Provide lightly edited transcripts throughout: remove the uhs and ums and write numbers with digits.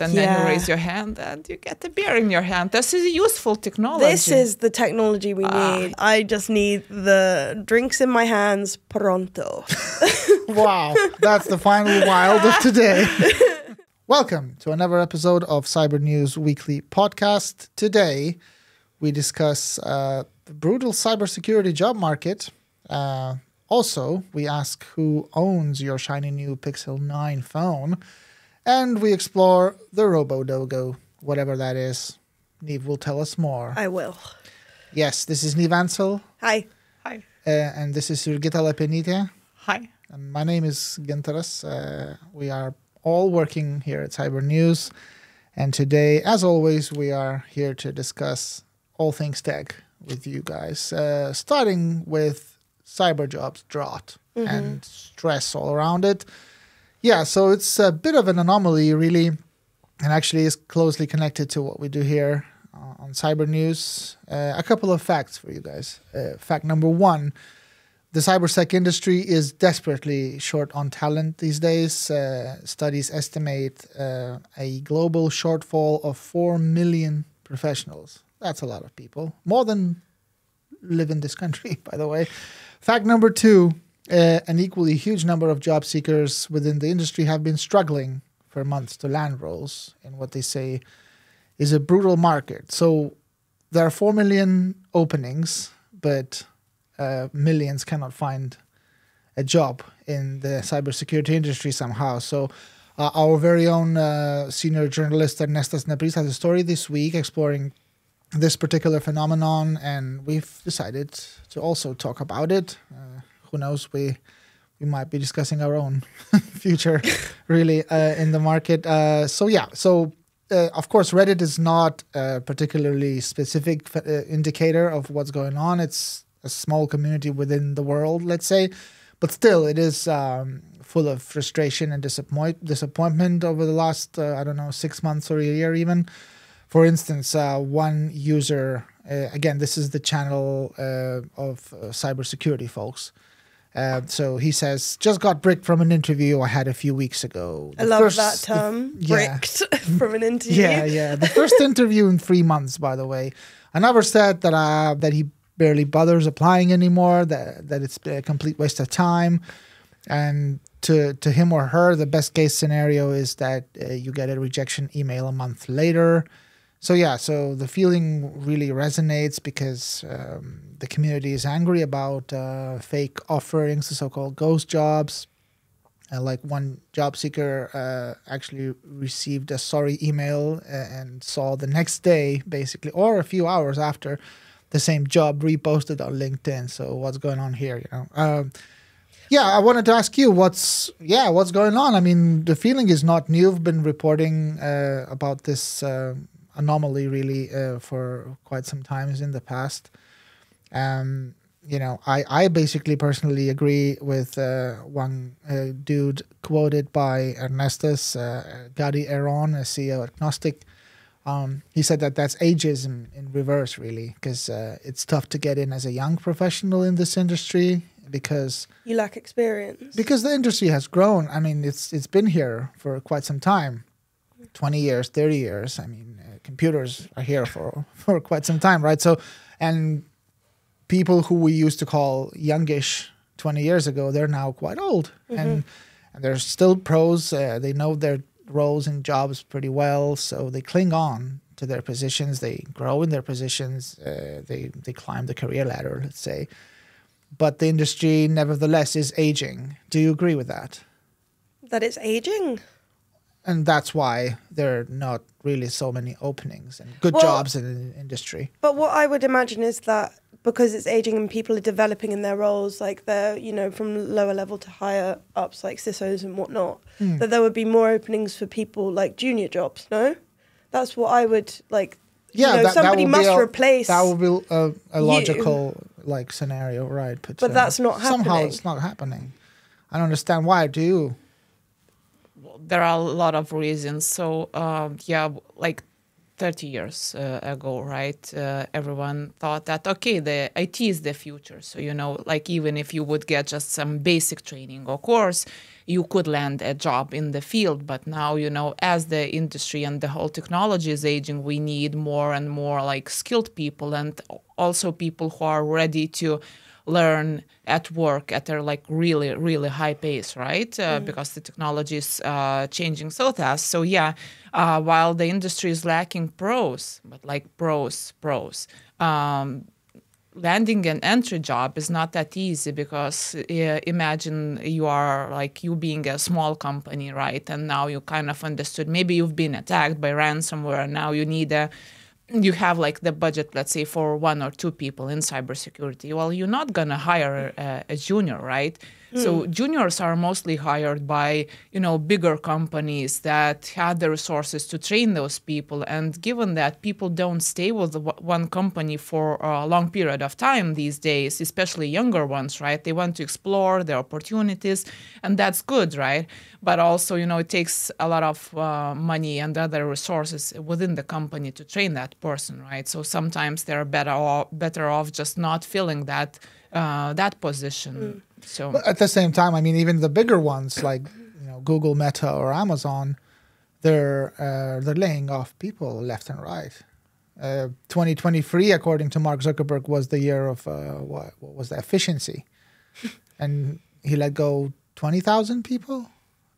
and then you raise your hand and you get the beer in your hand. This is useful technology. This is the technology we need. I just need the drinks in my hands pronto. Wow, that's the final wild of today. Welcome to another episode of CyberNews Weekly Podcast. Today, we discuss the brutal cybersecurity job market. Also, we ask who owns your shiny new Pixel 9 phone. And we explore the Robodogo, whatever that is. Neve will tell us more. I will. Yes, this is Neve Ansel. Hi. Hi. And this is Jurgita Lepenite. Hi. And my name is Gintaras. We are all working here at Cyber News. And today, as always, we are here to discuss all things tech with you guys. Starting with cyber jobs drought and stress all around it. Yeah, so it's a bit of an anomaly, really, and actually is closely connected to what we do here on Cyber News. A couple of facts for you guys. Fact number one, the cybersec industry is desperately short on talent these days. Studies estimate a global shortfall of 4 million professionals. That's a lot of people. More than live in this country, by the way. Fact number two, an equally huge number of job seekers within the industry have been struggling for months to land roles in what they say is a brutal market. So there are 4 million openings, but millions cannot find a job in the cybersecurity industry somehow. So our very own senior journalist Ernestas Nebris has a story this week exploring this particular phenomenon, and we've decided to also talk about it. Who knows, we might be discussing our own future really in the market. Of course, Reddit is not a particularly specific indicator of what's going on. It's a small community within the world, let's say, but still it is full of frustration and disappointment over the last, 6 months or a year even. For instance, one user, again, this is the channel of cybersecurity folks. So he says, just got bricked from an interview I had a few weeks ago. I love that term, bricked from an interview. Yeah. The first interview in 3 months, by the way. Another said that he barely bothers applying anymore, that it's a complete waste of time. And to him or her, the best case scenario is that you get a rejection email a month later. So the feeling really resonates because the community is angry about fake offerings, the so-called ghost jobs. Like one job seeker actually received a sorry email and saw the next day, basically, or a few hours after, the same job reposted on LinkedIn. So what's going on here? I wanted to ask you what's going on. I mean, the feeling is not new. You've been reporting about this anomaly really for quite some times in the past. I basically personally agree with one dude quoted by Ernestas, Gadi Aaron, a CEO at Gnostic. He said that's ageism in reverse, really, because it's tough to get in as a young professional in this industry because you lack experience. Because the industry has grown. I mean, it's been here for quite some time, 20 years, 30 years. I mean, computers are here for quite some time, right? So, and people who we used to call youngish 20 years ago, they're now quite old. And they're still pros. They know their roles and jobs pretty well, so they cling on to their positions. They grow in their positions. They climb the career ladder, let's say. But the industry, nevertheless, is aging. Do you agree with that? That it's aging? And that's why there are not really so many openings and good jobs in the industry. But what I would imagine is that because it's aging and people are developing in their roles, like they're, from lower level to higher ups, like CISOs and whatnot, that there would be more openings for people like junior jobs, no? That's what I would like. Yeah, somebody must replace. That would be a logical scenario, right? But that's not happening. Somehow it's not happening. I don't understand why. Do you? Well, there are a lot of reasons. So, 30 years ago, right? Everyone thought that, okay, the IT is the future. So, like even if you would get just some basic training or course, you could land a job in the field. But now, as the industry and the whole technology is aging, we need more and more like skilled people, and also people who are ready to learn at work at a like really, really high pace, right? Because the technology is changing so fast. So yeah, while the industry is lacking pros, but like pros, landing an entry job is not that easy, because imagine you being a small company, right? And now you kind of understood, maybe you've been attacked by ransomware, and now you have like the budget, let's say, for 1 or 2 people in cybersecurity. Well, you're not going to hire a junior, right? So juniors are mostly hired by, bigger companies that had the resources to train those people. And given that people don't stay with one company for a long period of time these days, especially younger ones, right? They want to explore their opportunities, and that's good, right? But also, it takes a lot of money and other resources within the company to train that person, right? So sometimes they're better off just not filling that position. So, but at the same time, I mean, even the bigger ones like Google, Meta, or Amazon, they're laying off people left and right. 2023, according to Mark Zuckerberg, was the year of what was the efficiency, and he let go 20,000 people.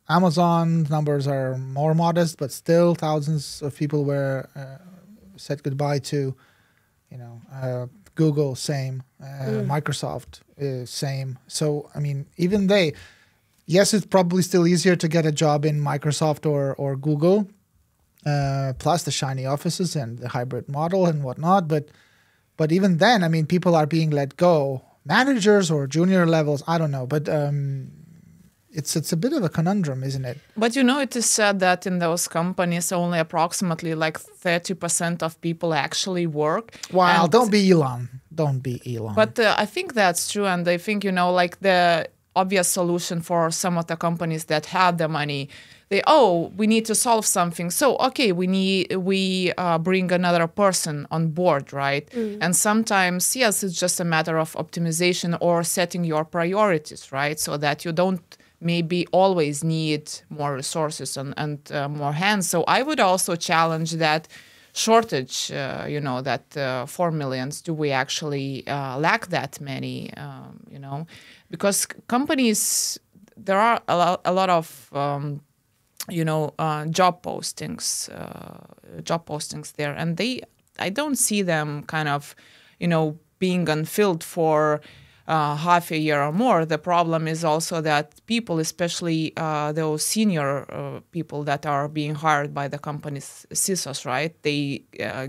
Amazon numbers are more modest, but still thousands of people were said goodbye to. Google, same. Microsoft, same. So, I mean, even yes, it's probably still easier to get a job in Microsoft or Google, plus the shiny offices and the hybrid model and whatnot. But even then, I mean, people are being let go. Managers or junior levels, I don't know. But it's a bit of a conundrum, isn't it? But it is said that in those companies, only approximately like 30% of people actually work. Wow, don't be Elon. Don't be Elon. But I think that's true. And I think, like the obvious solution for some of the companies that have the money, we need to solve something. So, okay, we bring another person on board, right? And sometimes, yes, it's just a matter of optimization or setting your priorities, right? So that you don't maybe always need more resources and more hands. So I would also challenge that shortage, that 4 million. Do we actually lack that many, Because companies, there are a lot of, job postings there. And I don't see them kind of, being unfilled for half a year or more. The problem is also that people, especially those senior people that are being hired by the company's CISOs, right? They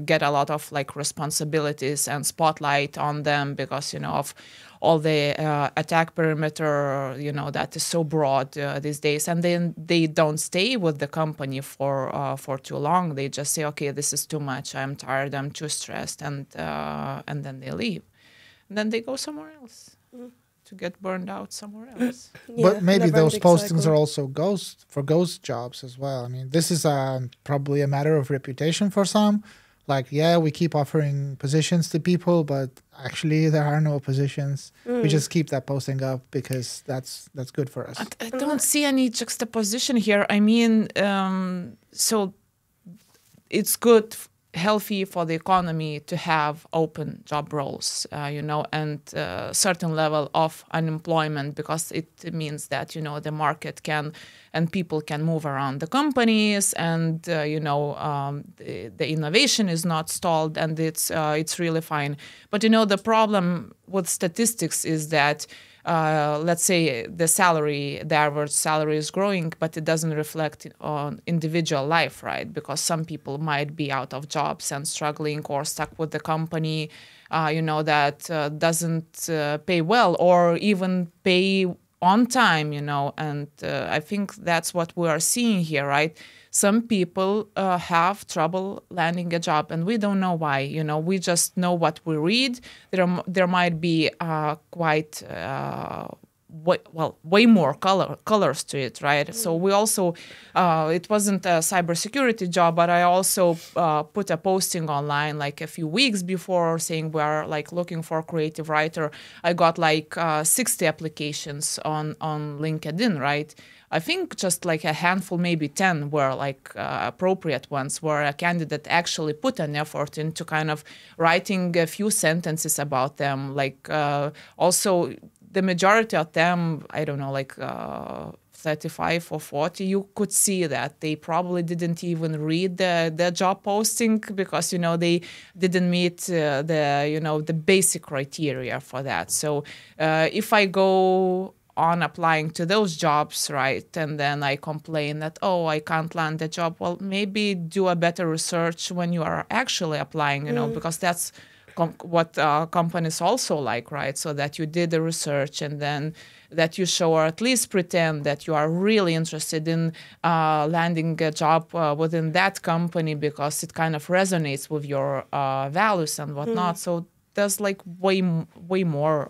get a lot of like responsibilities and spotlight on them because, of all the attack perimeter, that is so broad these days. And then they don't stay with the company for too long. They just say, okay, this is too much. I'm tired. I'm too stressed. And then they leave. And then they go somewhere else to get burned out somewhere else. But maybe those postings are also ghost jobs as well. I mean, this is probably a matter of reputation for some. Like, yeah, we keep offering positions to people, but actually there are no positions. We just keep that posting up because that's good for us. I don't see any juxtaposition here. I mean, so it's good, healthy for the economy to have open job roles, and certain level of unemployment, because it means that, the market can and people can move around the companies, and, the innovation is not stalled, and it's really fine. But, the problem with statistics is that let's say the average salary is growing, but it doesn't reflect on individual life, right? Because some people might be out of jobs and struggling or stuck with the company, that doesn't pay well or even pay on time, and I think that's what we are seeing here, right? Some people have trouble landing a job, and we don't know why. We just know what we read. There might be quite way more colors to it, right? So we also, it wasn't a cybersecurity job, but I also put a posting online like a few weeks before saying we are like looking for a creative writer. I got like 60 applications on LinkedIn, right? I think just like a handful, maybe 10 were like appropriate ones where a candidate actually put an effort into kind of writing a few sentences about them. Like also the majority of them, I don't know, like 35 or 40, you could see that they probably didn't even read the job posting because, they didn't meet the basic criteria for that. So if I go on applying to those jobs, right, and then I complain that, I can't land the job, well, maybe do a better research when you are actually applying, because that's what companies also like, right? So that you did the research and then that you show or at least pretend that you are really interested in landing a job within that company because it kind of resonates with your values and whatnot. So there's like way more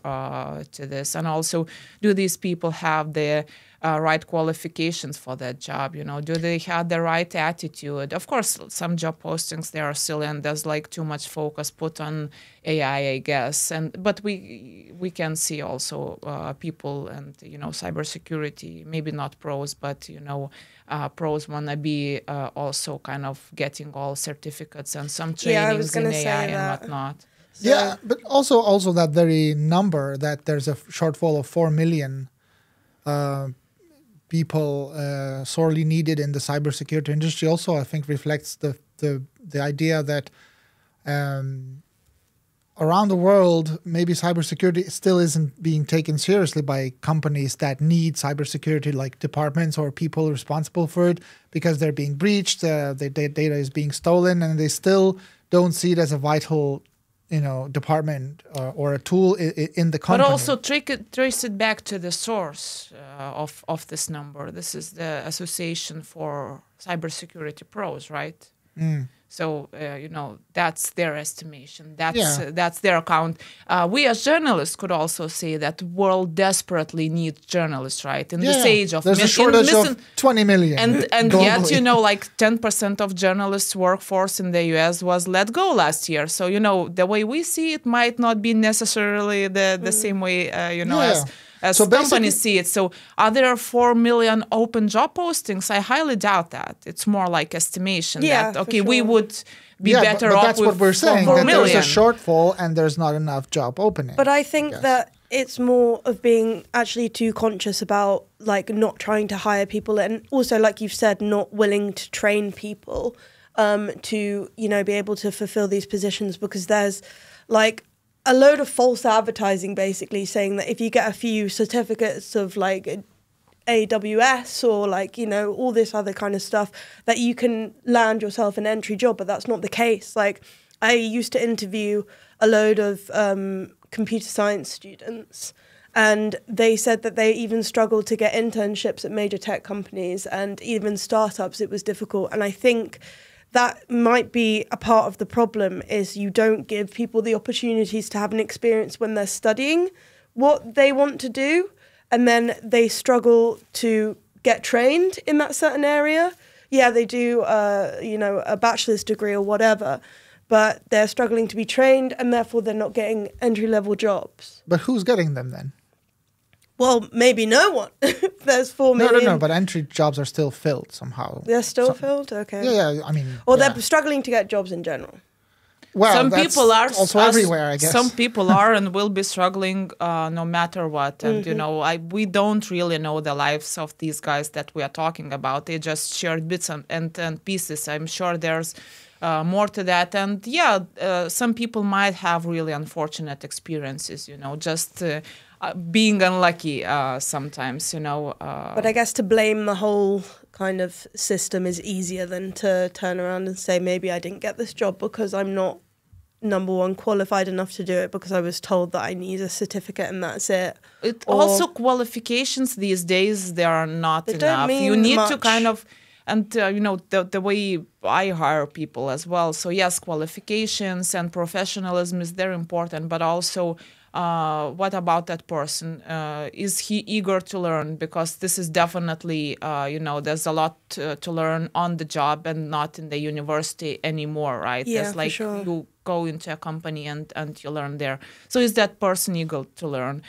to this. And also, do these people have the right qualifications for that job? Do they have the right attitude? Of course, some job postings, they are silly and there's like too much focus put on AI, I guess. But we can see also people and, cybersecurity, maybe not pros, but, pros want to be also kind of getting all certificates and some trainings in AI and whatnot. So, yeah, but also that very number that there's a shortfall of 4 million people sorely needed in the cybersecurity industry also, I think, reflects the idea that around the world, maybe cybersecurity still isn't being taken seriously by companies that need cybersecurity, like departments or people responsible for it, because they're being breached, the data is being stolen, and they still don't see it as a vital department or a tool in the company. But also trace it back to the source of this number. This is the Association for Cybersecurity Pros, right? So, that's their estimation. That's their account. We as journalists could also say that the world desperately needs journalists, right? In this age of... There's a shortage of 20 million. And yet, like 10% of journalists' workforce in the US was let go last year. So, the way we see it might not be necessarily the same way, as so companies see it. So are there 4 million open job postings? I highly doubt that. It's more like estimation that, we would be better off that's with what we're saying, 4 that million. There's a shortfall and there's not enough job openings. But I think that it's more of being actually too conscious about like not trying to hire people and also, like you've said, not willing to train people to, be able to fulfill these positions, because there's like a load of false advertising basically saying that if you get a few certificates of like AWS or like, all this other kind of stuff, that you can land yourself an entry job, but that's not the case. Like I used to interview a load of computer science students, and they said that they even struggled to get internships at major tech companies, and even startups, it was difficult. And I think that might be a part of the problem, is you don't give people the opportunities to have an experience when they're studying what they want to do, and then they struggle to get trained in that certain area. Yeah, they do, a bachelor's degree or whatever, but they're struggling to be trained, and therefore they're not getting entry-level jobs. But who's getting them then? Well, maybe no one. There's 4 million. No, but entry jobs are still filled somehow. They're still filled? Okay. Yeah, I mean... Or they're struggling to get jobs in general. Well, some people are also everywhere, I guess. Some people are and will be struggling no matter what. And, we don't really know the lives of these guys that we are talking about. They just shared bits and pieces. I'm sure there's more to that. And, some people might have really unfortunate experiences, just... being unlucky sometimes, But I guess to blame the whole kind of system is easier than to turn around and say, maybe I didn't get this job because I'm not, number one, qualified enough to do it, because I was told that I need a certificate and that's it. Also, qualifications these days, they are not enough. You need to kind of... And, the way I hire people as well. So, yes, qualifications and professionalism is very important, but also what about that person? Is he eager to learn? Because this is definitely, there's a lot to learn on the job and not in the university anymore, right? Yeah, There's like for sure. you go into a company and you learn there. So is that person eager to learn?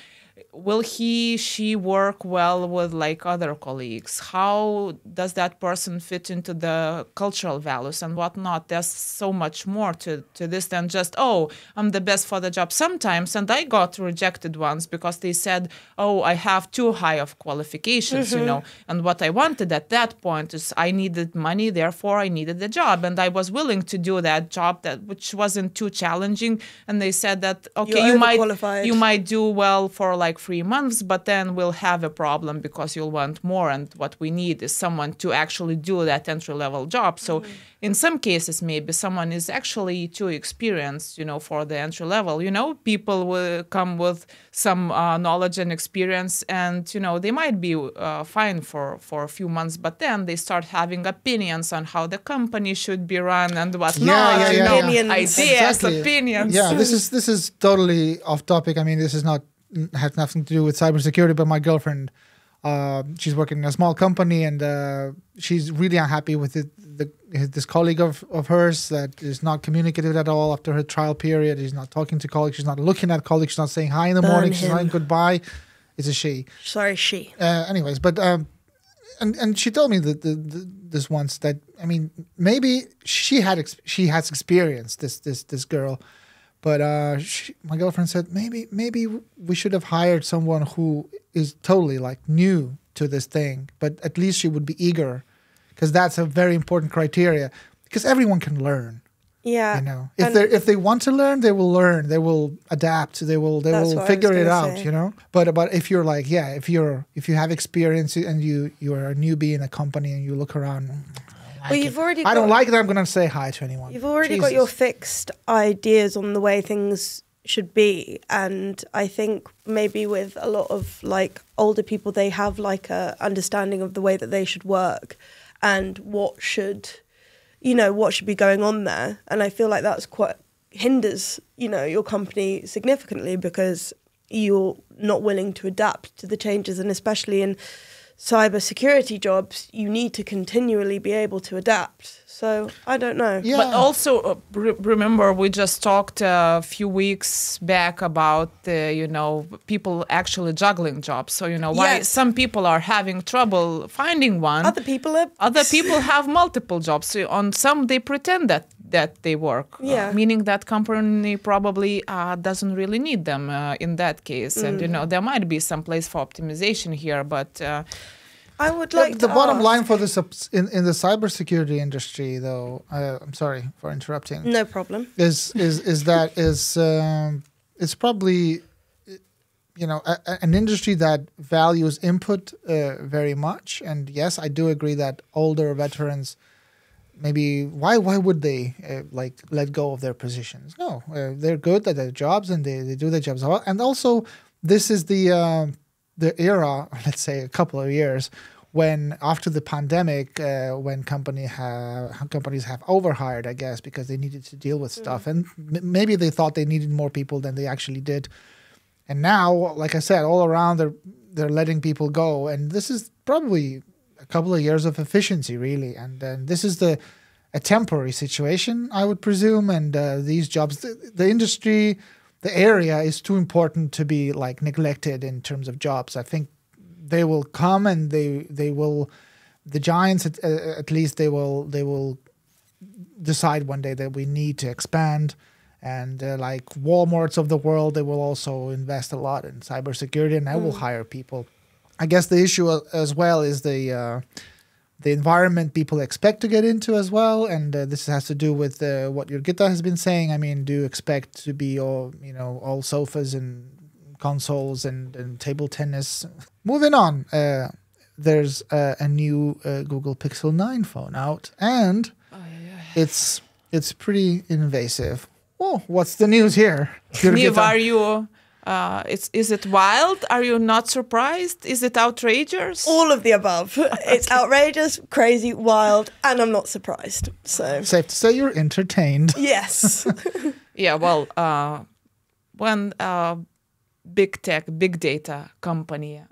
Will she work well with like other colleagues? How does that person fit into the cultural values and whatnot? There's so much more to this than just, oh, I'm the best for the job. Sometimes, and I got rejected once because they said, oh, I have too high of qualifications, and what I wanted at that point is I needed money, therefore I needed the job. And I was willing to do that job which wasn't too challenging. And they said that, okay, You're you might do well for like 3 months, but then we'll have a problem because you'll want more. And what we need is someone to actually do that entry-level job. So in some cases, maybe someone is actually too experienced, for the entry level. People will come with some knowledge and experience, and, they might be fine for a few months, but then they start having opinions on how the company should be run and whatnot. Ideas, exactly. opinions. Yeah, this is totally off topic. I mean, this is not has nothing to do with cybersecurity, but my girlfriend, she's working in a small company, and she's really unhappy with this colleague of hers that is not communicative at all after her trial period. She's not talking to colleagues. She's not looking at colleagues. She's not saying hi in the morning. She's not saying goodbye. It's a she. Sorry, she. Anyways, but and she told me that this once that, I mean, maybe she has experience, this girl. But my girlfriend said maybe we should have hired someone who is totally like new to this thing, but at least she would be eager, because that's a very important criteria. Because everyone can learn. Yeah. If they want to learn, they will learn. They will adapt. They will figure it out. Say. But if you're like, if you have experience and you're a newbie in a company and you look around. I don't like that. I'm going to say hi to anyone. You've already got your fixed ideas on the way things should be. And I think maybe with a lot of like older people, they have like a understanding of the way that they should work and what should be going on there. And I feel like that's quite hinders, your company significantly, because you're not willing to adapt to the changes. And especially in cybersecurity jobs, you need to continually be able to adapt. So I don't know. Yeah. But also remember, we just talked a few weeks back about people actually juggling jobs. So why some people are having trouble finding one. Other people have multiple jobs. So on some they pretend that they work, meaning that company probably doesn't really need them in that case. And there might be some place for optimization here, but I would like the bottom line for this in the cybersecurity industry, though. I'm sorry for interrupting. No problem. Is it's probably an industry that values input very much. And yes, I do agree that older veterans, maybe why would they let go of their positions? No, they're good at their jobs and they do their jobs well. And also, this is the era, let's say a couple of years, when after the pandemic, when companies have overhired, I guess, because they needed to deal with stuff, and maybe they thought they needed more people than they actually did. And now, like I said, all around they're letting people go, and this is probably a couple of years of efficiency, really. And then this is a temporary situation, I would presume. And these jobs, the industry, the area is too important to be like neglected in terms of jobs. I think they will come, and they will, the giants at least they will decide one day that we need to expand. And like Walmarts of the world, they will also invest a lot in cybersecurity, and they will hire people. I guess the issue as well is the environment people expect to get into as well, and this has to do with what Jurgita has been saying. I mean, do you expect to be all sofas and consoles and table tennis? Moving on, there's a new Google Pixel 9 phone out, and it's pretty invasive. Oh, what's the news here? Niv, are you? Is it wild? Are you not surprised? Is it outrageous? All of the above. It's outrageous, crazy, wild, and I'm not surprised. So safe to say you're entertained. Yes. Yeah. Well, when big tech, big data company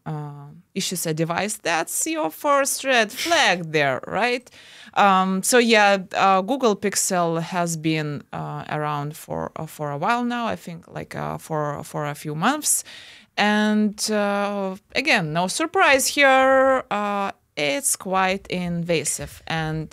issues a device, that's your first red flag there, right? Google Pixel has been around for a while now. I think like for a few months, and again, no surprise here. It's quite invasive, and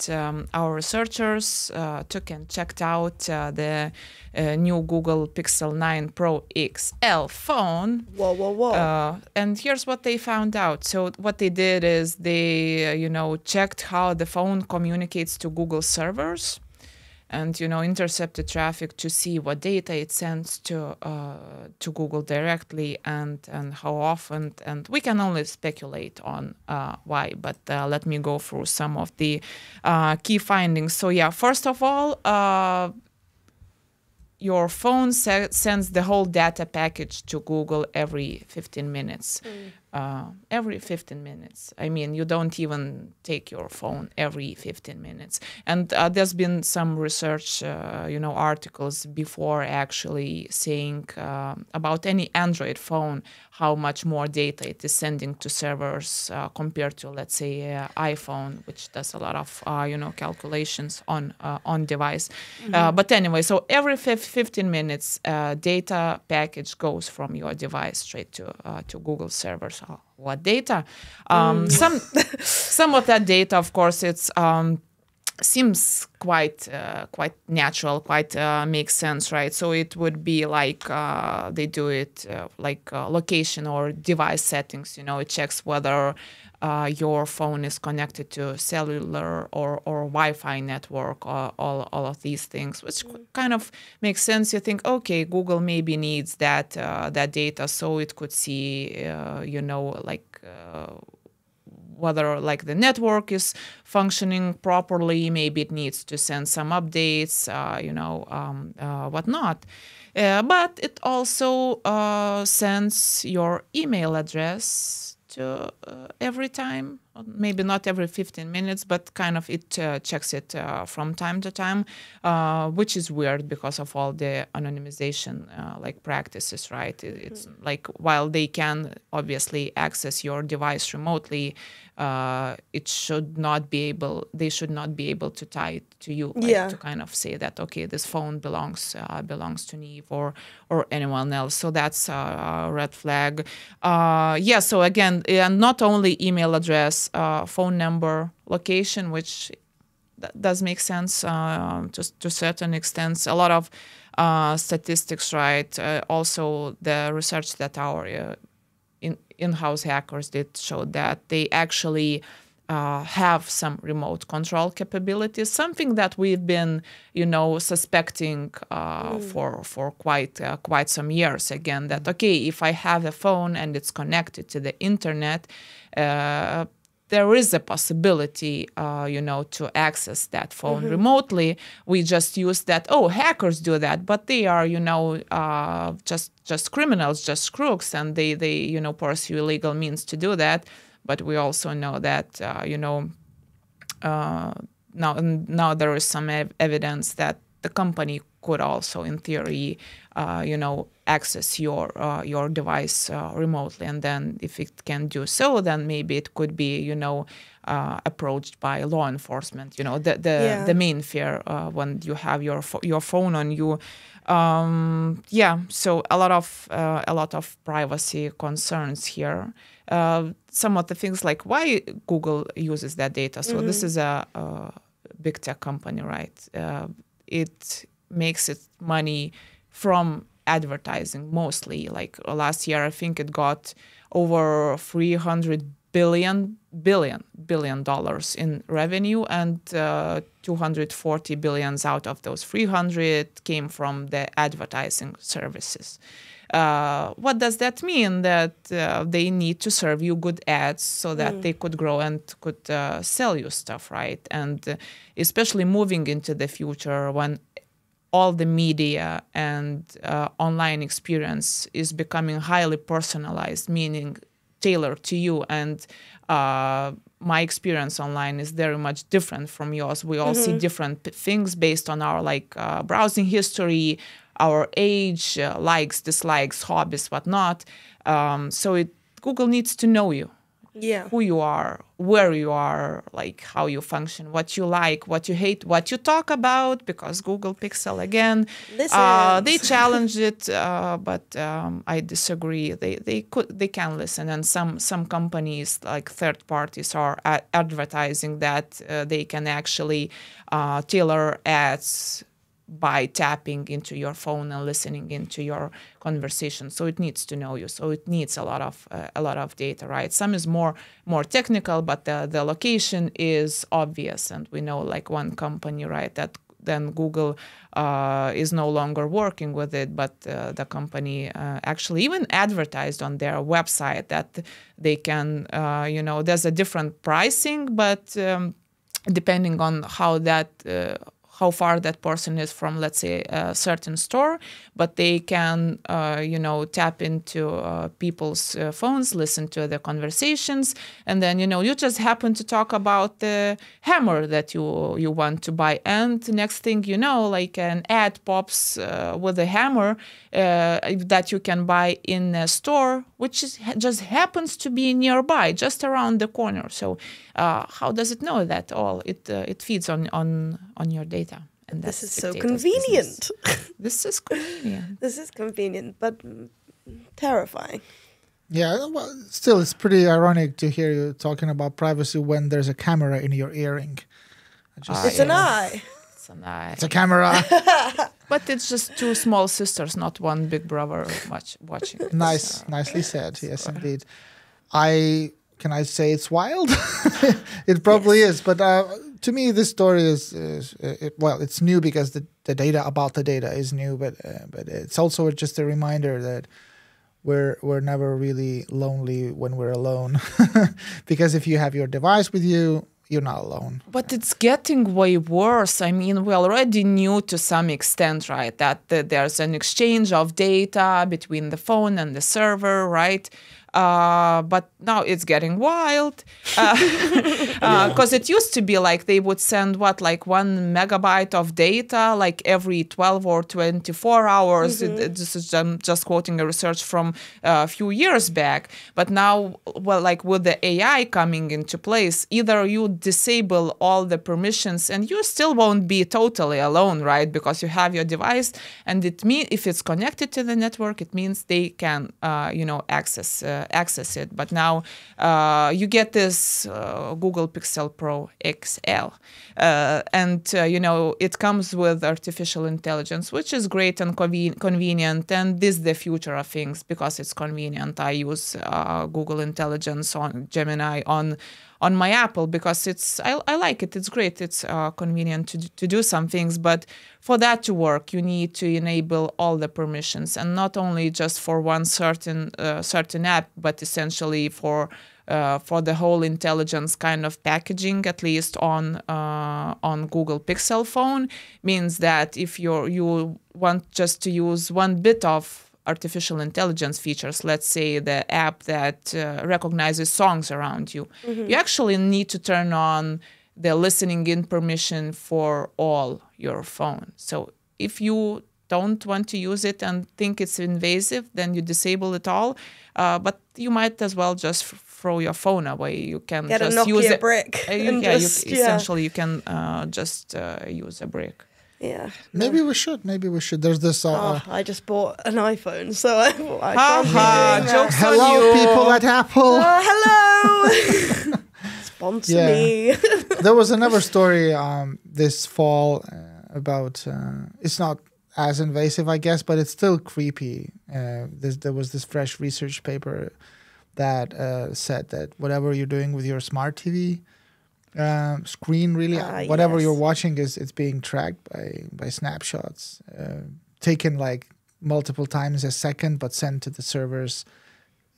our researchers took and checked out the new Google Pixel 9 Pro XL phone. Whoa. And here's what they found out. So what they did is they, checked how the phone communicates to Google servers, and intercepted traffic to see what data it sends to Google directly, and how often. And we can only speculate on why. But let me go through some of the key findings. So first of all, your phone sends the whole data package to Google every 15 minutes. Every 15 minutes. I mean, you don't even take your phone every 15 minutes. And there's been some research, articles before actually saying about any Android phone, how much more data it is sending to servers compared to, let's say, iPhone, which does a lot of, calculations on device. But anyway, so every 15 minutes, data package goes from your device straight to Google servers. What data? Some of that data, of course, it's seems quite natural, quite makes sense, right? So it would be like they do it like location or device settings. It checks whether your phone is connected to cellular or Wi-Fi network, or all of these things, which kind of makes sense. You think, okay, Google maybe needs that data, so it could see, whether like the network is functioning properly. Maybe it needs to send some updates, whatnot. But it also sends your email address to every time, maybe not every 15 minutes, but kind of it checks it from time to time, which is weird because of all the anonymization practices, right? It's like while they can obviously access your device remotely, they should not be able to tie it to you, to kind of say that, okay, this phone belongs to Neve or anyone else. So that's a red flag. So again, not only email address, phone number, location, which does make sense to a certain extent. A lot of statistics, right? Also, the research that our in-house hackers did showed that they actually have some remote control capabilities, something that we've been, suspecting for quite some years. Again, that, okay, if I have a phone and it's connected to the internet, there is a possibility, to access that phone remotely. We just use that. Oh, hackers do that, but they are, just criminals, just crooks, and they pursue illegal means to do that. But we also know that, now there is some evidence that the company could also, in theory, access your device remotely, and then if it can do so, then maybe it could be, approached by law enforcement. The main fear when you have your phone on you. So a lot of privacy concerns here. Some of the things like why Google uses that data. So this is a big tech company, right? It makes its money from advertising mostly. Like last year, I think it got over $300 billion in revenue, and 240 billions out of those 300 came from the advertising services. What does that mean? That they need to serve you good ads so that they could grow and could sell you stuff, right? And especially moving into the future when all the media and online experience is becoming highly personalized, meaning tailored to you. And my experience online is very much different from yours. We all see different things based on our browsing history, our age, likes, dislikes, hobbies, whatnot. So Google needs to know you. Yeah. Who you are, where you are, like how you function, what you like, what you hate, what you talk about, because Google Pixel, again, they challenged it, but I disagree. They can listen, and some companies, like third parties, are advertising that they can actually tailor ads by tapping into your phone and listening into your conversation. So it needs to know you. So it needs a lot of data, right? Some is more technical, but the location is obvious, and we know like one company, right, that then Google is no longer working with it, but the company actually even advertised on their website that they can, there's a different pricing, but depending on how far that person is from, let's say, a certain store, but they can, tap into people's phones, listen to the conversations, and then, you just happen to talk about the hammer that you want to buy, and next thing you know, like an ad pops with a hammer that you can buy in a store, which just happens to be nearby, just around the corner. So how does it know that all? It feeds on your data. And this is so convenient. This is convenient. This is convenient, but terrifying. Yeah, well, still, it's pretty ironic to hear you talking about privacy when there's a camera in your earring. It's an eye. It's an eye. It's a camera. But it's just two small sisters, not one big brother watching. Nicely said. Yes, indeed. Can I say it's wild? It probably is, but to me, this story is it's new because the data about the data is new, but it's also just a reminder that we're never really lonely when we're alone, because if you have your device with you, you're not alone. But it's getting way worse. I mean, we already knew to some extent, right, that there's an exchange of data between the phone and the server, right? But now it's getting wild because it used to be like they would send 1 megabyte of data like every 12 or 24 hours. Mm-hmm. This is just quoting a research from a few years back. But now, well, like with the AI coming into place, either you disable all the permissions and you still won't be totally alone, right? Because you have your device, and if it's connected to the network, it means they can, access it. But now you get this Google Pixel Pro XL, and it comes with artificial intelligence, which is great and convenient, and this is the future of things because it's convenient. I use Google Intelligence on Gemini on my Apple because I like it. It's great. It's convenient to do some things, but for that to work, you need to enable all the permissions, and not only just for one certain app, but essentially for the whole intelligence kind of packaging. At least on Google Pixel phone, means that if you want just to use one bit of artificial intelligence features, let's say the app that recognizes songs around you, you actually need to turn on the listening in permission for all your phone. So if you don't want to use it and think it's invasive, then you disable it all. But you might as well just throw your phone away. You can get just a Nokia use it. brick. Essentially, you can just use a brick. Yeah. Maybe we should. There's this. I just bought an iPhone, so I can't be doing that. Hello, people at Apple. Hello. Sponsor me. There was another story this fall about. It's not as invasive, I guess, but it's still creepy. There was this fresh research paper that said that whatever you're doing with your smart TV screen, really, whatever you're watching it's being tracked by snapshots taken like multiple times a second, but sent to the servers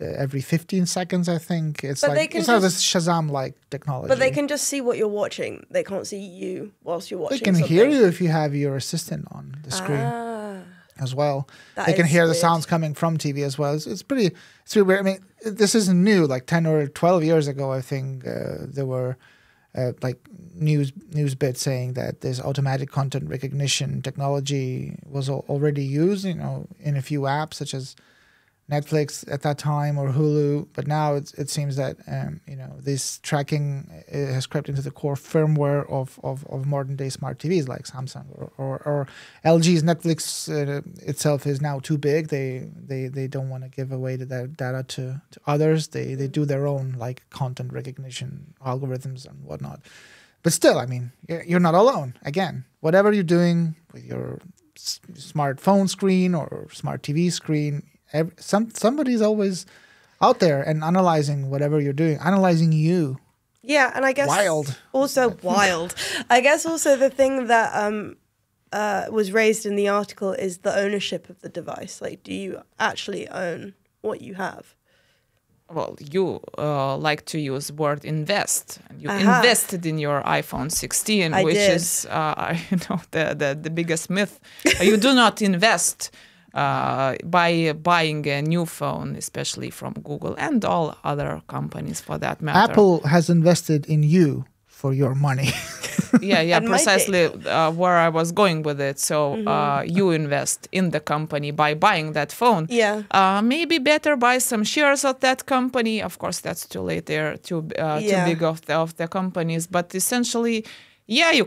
every 15 seconds, I think. It's not this Shazam-like technology. But they can just see what you're watching. They can't see you whilst you're watching. They can hear you if you have your assistant on the screen as well. They can hear the sounds coming from TV as well. It's pretty weird. I mean, this isn't new. Like 10 or 12 years ago, I think there were like news bit saying that this automatic content recognition technology was already used, in a few apps such as Netflix at that time or Hulu, but now it seems that this tracking has crept into the core firmware of modern day smart TVs like Samsung or LG's Netflix itself is now too big. They don't want to give away their data to others. They do their own like content recognition algorithms and whatnot. But still, I mean, you're not alone. Again, whatever you're doing with your smartphone screen or smart TV screen, somebody's always out there and analyzing whatever you're doing, analyzing you. Yeah, and I guess also wild. I guess also the thing that was raised in the article is the ownership of the device. Like, do you actually own what you have? Well, you like to use word invest. You invested in your iPhone 16, which is the biggest myth. You do not invest by buying a new phone, especially from Google and all other companies for that matter. Apple has invested in you for your money. Yeah, precisely where I was going with it. So you invest in the company by buying that phone. Yeah. Maybe better buy some shares of that company. Of course, that's too late. They're too big of the companies. But essentially, you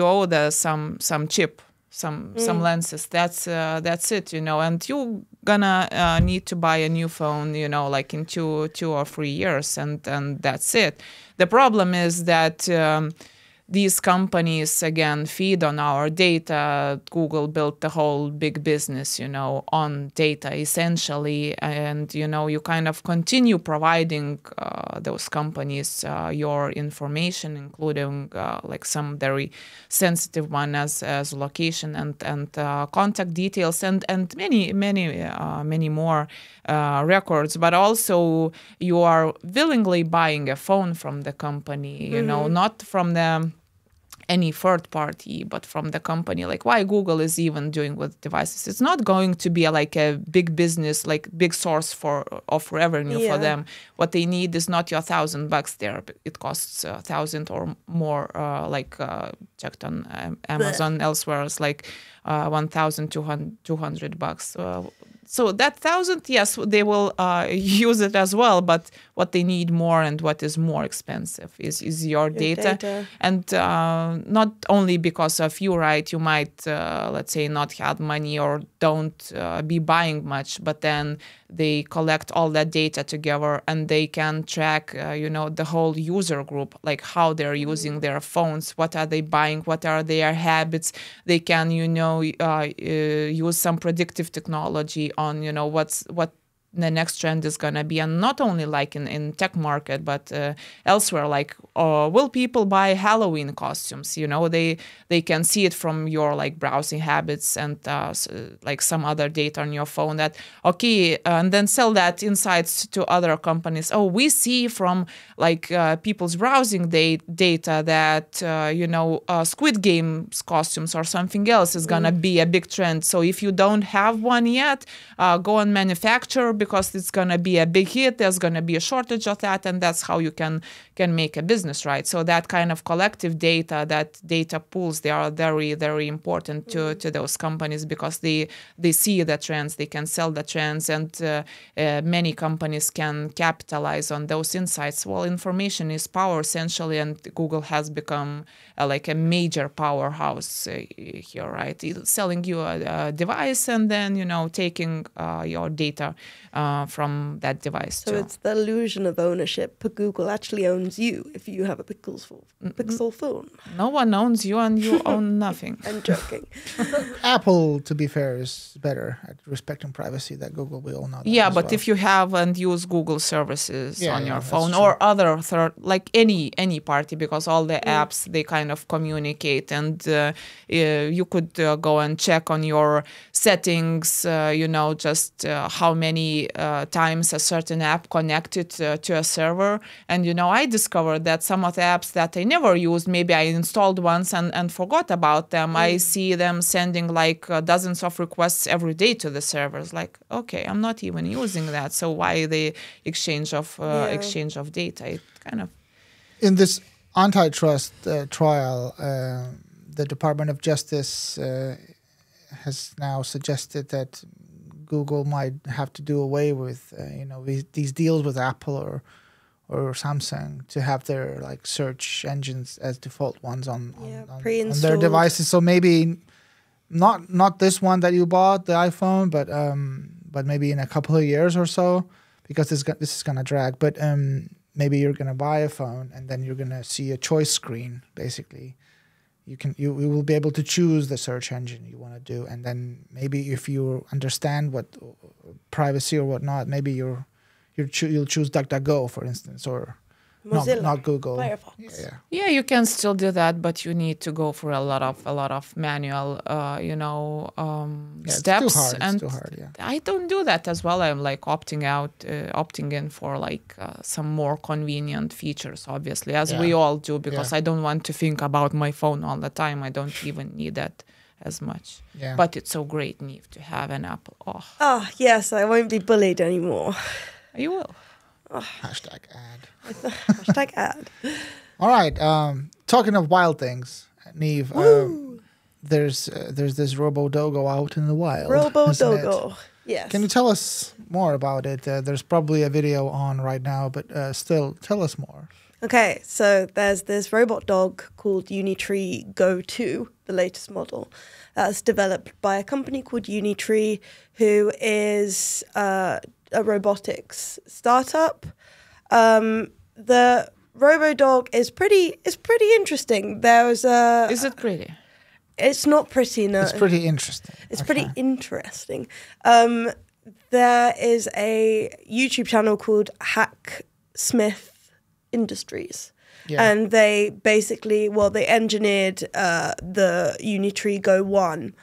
owe some chip. Some lenses. That's it, and you gonna need to buy a new phone, like in two or 3 years, and that's it. The problem is that these companies, again, feed on our data. Google built the whole big business, on data essentially. And, you kind of continue providing those companies your information, including like some very sensitive one as location and contact details and many more records. But also you are willingly buying a phone from the company, not from any third party, but from the company. Like why Google is even doing with devices. It's not going to be like a big business, like big source of revenue for them. What they need is not your $1,000 there. It costs 1,000 or more. Checked on Amazon elsewhere, it's like $1,200. So that 1,000, yes, they will use it as well. But what they need more and what is more expensive is your data. And not only because of you, right? You might, let's say, not have money or don't be buying much, but then they collect all that data together and they can track, the whole user group, like how they're using their phones, what are they buying, what are their habits. They can, use some predictive technology on, what the next trend is going to be. And not only like in tech market, but elsewhere, like will people buy Halloween costumes? They can see it from your like browsing habits and like some other data on your phone that, and then sell that insights to other companies. Oh, we see from like people's browsing data that, Squid Games costumes or something else is going to be a big trend. So if you don't have one yet, go and manufacture because it's going to be a big hit. There's going to be a shortage of that, and that's how you can make a business, right? So that kind of collective data, that data pools, they are very, very important to those companies because they see the trends, they can sell the trends, and many companies can capitalize on those insights. Well, information is power essentially, and Google has become like a major powerhouse here, right? Selling you a device and then, taking your data from that device. So it's the illusion of ownership. But Google actually owns you if you have a Pixel phone. No one owns you and you own nothing. I'm joking. Apple, to be fair, is better at respecting privacy than Google. We all know that. Yeah, but if you have and use Google services on your phone or other third, like any party, because all the apps, they kind of communicate, and you could go and check on your settings, just how many times a certain app connected to a server. And, I discovered that some of the apps that I never used, maybe I installed once and forgot about them. I see them sending like dozens of requests every day to the servers. Like, okay, I'm not even using that. So why the exchange of data? It kind of... In this antitrust trial, the Department of Justice has now suggested that Google might have to do away with these deals with Apple or Samsung to have their like search engines as default ones on their devices. So maybe not this one that you bought, the iPhone, but maybe in a couple of years or so, because this is gonna drag. But maybe you're gonna buy a phone and then you're gonna see a choice screen. Basically, you will be able to choose the search engine you want to do, and then maybe if you understand what privacy or whatnot, maybe you'll choose DuckDuckGo, for instance, or Mozilla, not Google. Firefox. Yeah, you can still do that, but you need to go for a lot of manual, steps. It's too hard. And it's too hard. Yeah. I don't do that as well. I'm like opting in for like some more convenient features, obviously, as we all do, because I don't want to think about my phone all the time. I don't even need that as much. Yeah. But it's so great, Neve, to have an Apple. Oh, yes, I won't be bullied anymore. You will. Hashtag ad. Hashtag ad. All right. Talking of wild things, Neve, there's this Robodogo out in the wild. Robodogo. Yes. Can you tell us more about it? There's probably a video on right now, but still, tell us more. Okay, so there's this robot dog called Unitree Go2, the latest model, that's developed by a company called Unitree, who is a robotics startup. The Robodog is pretty interesting. Is it pretty? It's not pretty, no. It's pretty interesting. It's pretty interesting. There is a YouTube channel called Hacksmith Industries. Yeah. And they basically, they engineered the Unitree Go1.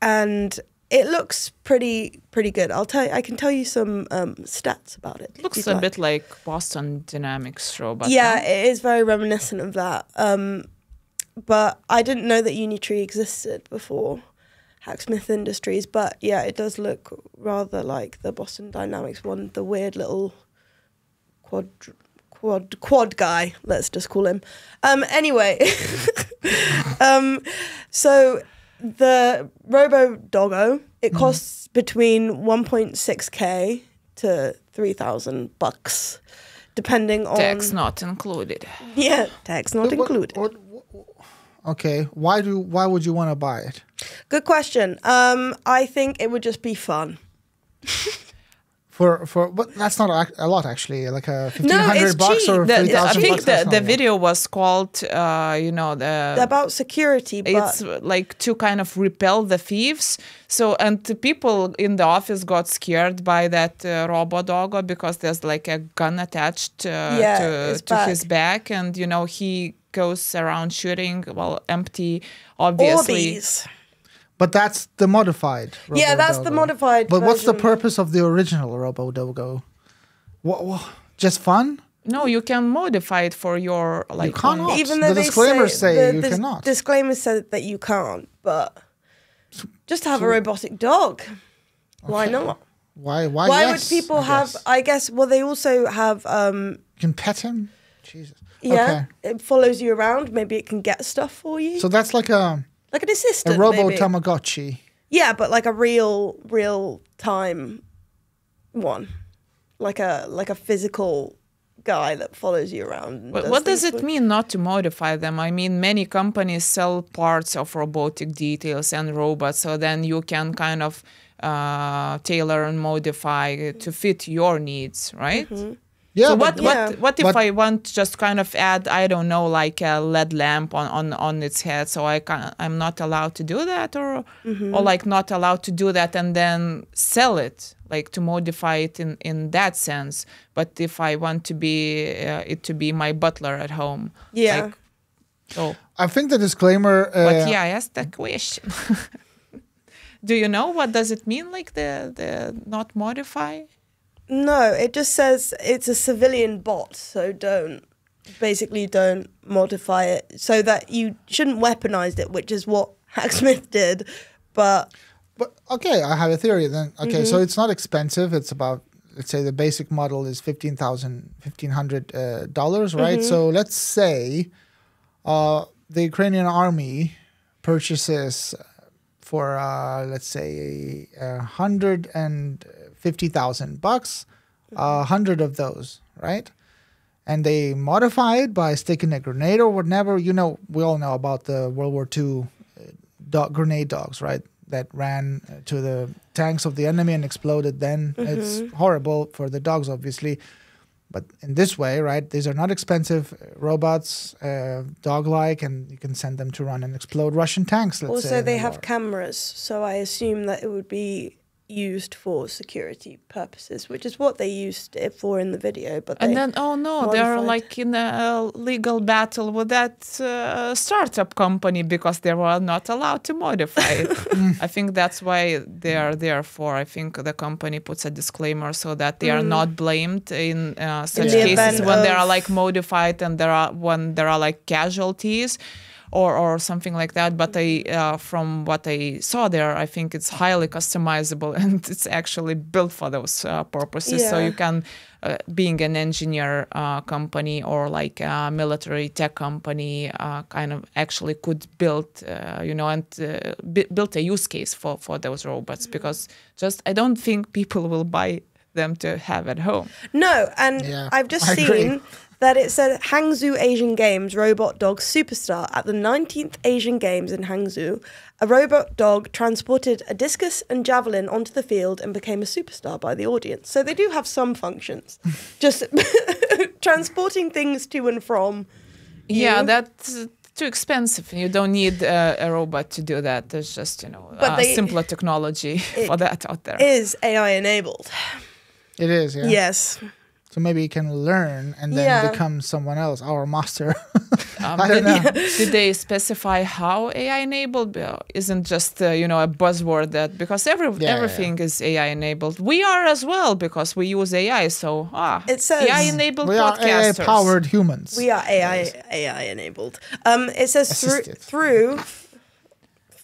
And it looks pretty good. I can tell you some stats about it. Looks a bit like Boston Dynamics robot. Yeah, it is very reminiscent of that. But I didn't know that Unitree existed before Hacksmith Industries. But yeah, it does look rather like the Boston Dynamics one, the weird little quad guy, let's just call him. Anyway, so the Robodoggo, it costs between 1.6K to $3,000, depending on... Tax not included. Yeah, tax not included. Okay, why would you want to buy it? Good question. I think it would just be fun. But that's not a lot, actually. Like $1,500 or $3,000. I think the video was called, about security. But it's like to kind of repel the thieves. So, and the people in the office got scared by that Robodog because there's like a gun attached to his back, and he goes around shooting, empty, obviously. Orbeez. But that's the modified Robodogo. Yeah, that's the modified But version. What's the purpose of the original Robodogo? What, just fun? No, you can modify it for your... You cannot. Even though the disclaimers say you cannot. Disclaimers said that you can't, but just have a robotic dog. Okay. Why not? Why would people have... I guess, they also have... you can pet him? Jesus. Yeah, It follows you around. Maybe it can get stuff for you. So that's like a... Like an assistant, a robo-tamagotchi. Yeah, but like a real time one. Like a physical guy that follows you around. But what does it mean not to modify them? I mean, many companies sell parts of robotic details and robots, so then you can kind of tailor and modify to fit your needs, right? Mm-hmm. Yeah, so what if I want to just kind of add, I don't know, like a LED lamp on its head, so I'm not allowed to do that, or like not allowed to do that and then sell it, like to modify it in that sense. But if I want to be it to be my butler at home, I think the disclaimer. But I asked that question. Do you know what does it mean, like the not modify? No, it just says it's a civilian bot, so don't modify it, so that you shouldn't weaponize it, which is what Hacksmith did. But okay, I have a theory then. Okay, so it's not expensive. It's about let's say the basic model is $1,500, right? So let's say the Ukrainian army purchases for let's say $150,000, 100 of those, right? And they modify it by sticking a grenade or whatever. You know, we all know about the World War II grenade dogs, right? That ran to the tanks of the enemy and exploded then. It's horrible for the dogs, obviously. But in this way, right, these are not expensive robots, dog-like, and you can send them to run and explode Russian tanks, let's say. Also, they have cameras, so I assume that it would be used for security purposes, which is what they used it for in the video. But and then, oh no, they're like in a legal battle with that startup company because they were not allowed to modify it. I think that's why they are there for. I think the company puts a disclaimer so that they are not blamed in such cases when they are like modified and when there are like casualties. Or something like that, but from what I saw there, I think it's highly customizable and it's actually built for those purposes. So you can, being an engineer company or like a military tech company, kind of actually could build, build a use case for those robots because I don't think people will buy them to have at home. No, and I've just seen that it said Hangzhou Asian Games robot dog superstar. At the 19th Asian Games in Hangzhou, a robot dog transported a discus and javelin onto the field and became a superstar by the audience. So they do have some functions. Just transporting things to and from. Yeah, that's too expensive. You don't need a robot to do that. There's just, simpler technology for that out there. It is AI enabled. It is, yeah. Yes. So maybe you can learn and then become someone else, our master. I don't know. Did they specify how AI enabled? Isn't just a buzzword that because everything is AI enabled. We are as well because we use AI. So it says AI enabled we are AI powered humans. We are AI enabled. It says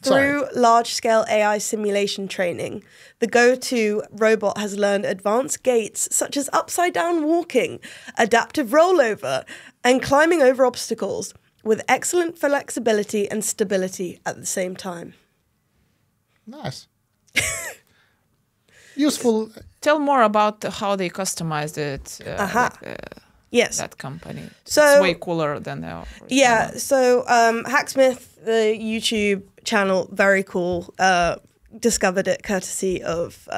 through large-scale AI simulation training, the Go2 robot has learned advanced gaits such as upside-down walking, adaptive rollover, and climbing over obstacles with excellent flexibility and stability at the same time. Nice. Useful. Tell more about how they customized it. Yes. That company. So, it's way cooler than the original. Yeah, so Hacksmith, the YouTube channel, very cool, discovered it courtesy of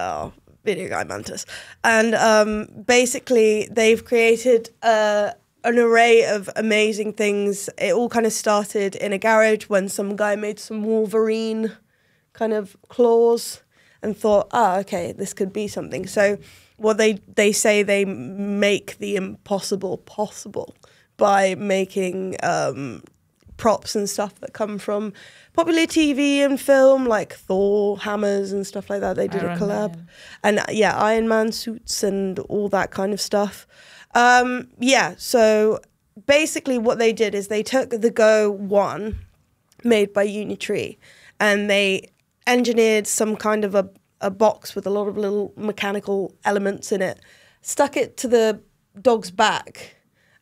Video Guy Mantis. And basically they've created an array of amazing things. It all kind of started in a garage when some guy made some Wolverine kind of claws and thought, okay, this could be something. So what they say they make the impossible possible by making props and stuff that come from popular TV and film, like Thor hammers and stuff like that. They did a collab. Man. And Iron Man suits and all that kind of stuff. So basically what they did is they took the Go1 made by Unitree and they engineered some kind of a box with a lot of little mechanical elements in it, stuck it to the dog's back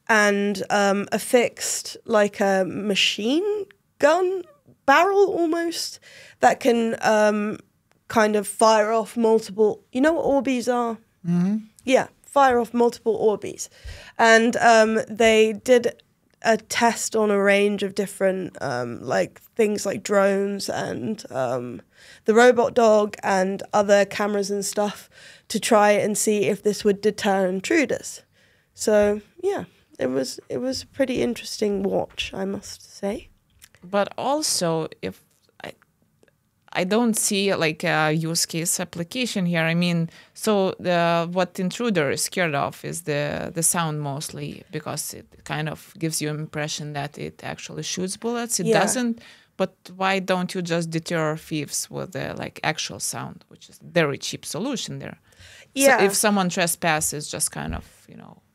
and affixed like a machine gun barrel almost that can kind of fire off multiple, you know what Orbeez are? Mm-hmm. Yeah, fire off multiple Orbeez. And they did a test on a range of different like things like drones and the Robodog and other cameras and stuff to try and see if this would deter intruders. So yeah, it was a pretty interesting watch, I must say. But also, if I don't see like a use case application here. I mean, so what intruder is scared of is the sound mostly, because it kind of gives you an impression that it actually shoots bullets. It doesn't. But why don't you just deter thieves with the like actual sound, which is a very cheap solution there? Yeah. So if someone trespasses, just kind of,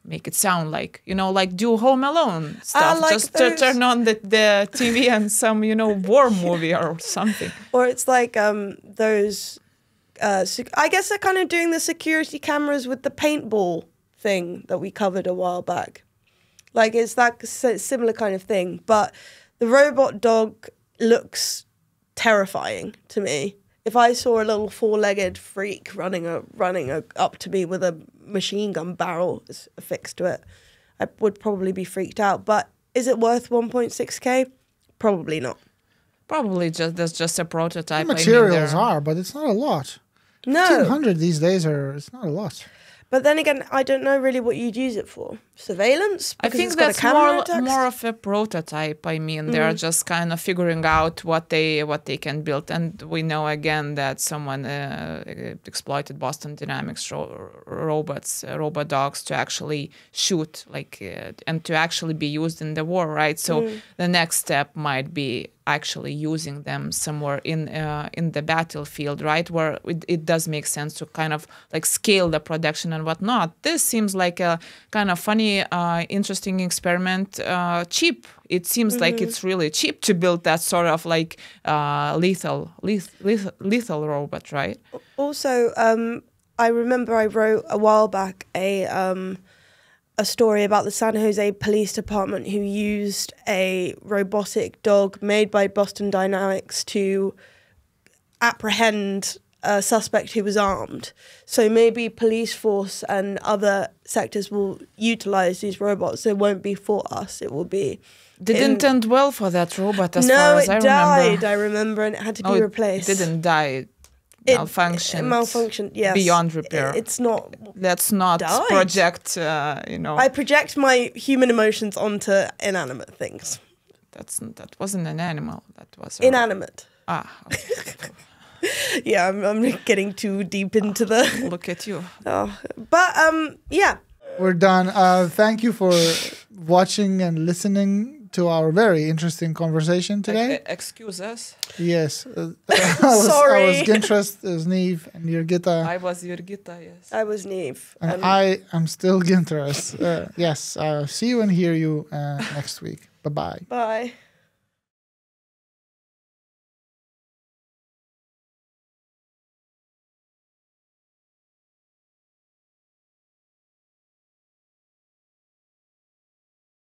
make it sound like, like do Home Alone stuff. Like just to turn on the TV and some, war movie or something. Or it's like those I guess they're kind of doing the security cameras with the paintball thing that we covered a while back. Like, it's that similar kind of thing. But the robot dog looks terrifying to me. If I saw a little four-legged freak running up to me with a machine gun barrel affixed to it, I would probably be freaked out. But is it worth 1.6K? Probably not. Probably that's just a prototype. The materials are, but it's not a lot. No. 1,500 these days it's not a lot. But then again, I don't know really what you'd use it for. Surveillance? I think that's more of a prototype. I mean, they're just kind of figuring out what they can build. And we know, again, that someone exploited Boston Dynamics robots, Robodogs, to actually shoot, and to actually be used in the war, right? So the next step might be actually using them somewhere in the battlefield, right, where it does make sense to kind of scale the production and whatnot. This seems like a kind of funny, interesting experiment. Cheap. It seems like it's really cheap to build that sort of lethal robot, right? Also, I remember I wrote a while back a story about the San Jose Police Department who used a robotic dog made by Boston Dynamics to apprehend a suspect who was armed. So maybe police force and other sectors will utilize these robots. It won't be for us. It will be... Didn't end well for that robot as far as I remember. No, it died, I remember, and it had to be replaced. It didn't die. Malfunctioned, yes. Beyond repair. It's not. Let's not project, I project my human emotions onto inanimate things. That wasn't an animal. That was inanimate. Okay. Yeah, I'm getting too deep into the. Look at you. But yeah. We're done. Thank you for watching and listening to our very interesting conversation today. Excuse us. Yes. Sorry. I was Gintras, Neve, and Jurgita. I was Jurgita, yes. I was Neve. And I am still Gintras. Yes. See you and hear you next week. Bye-bye. Bye.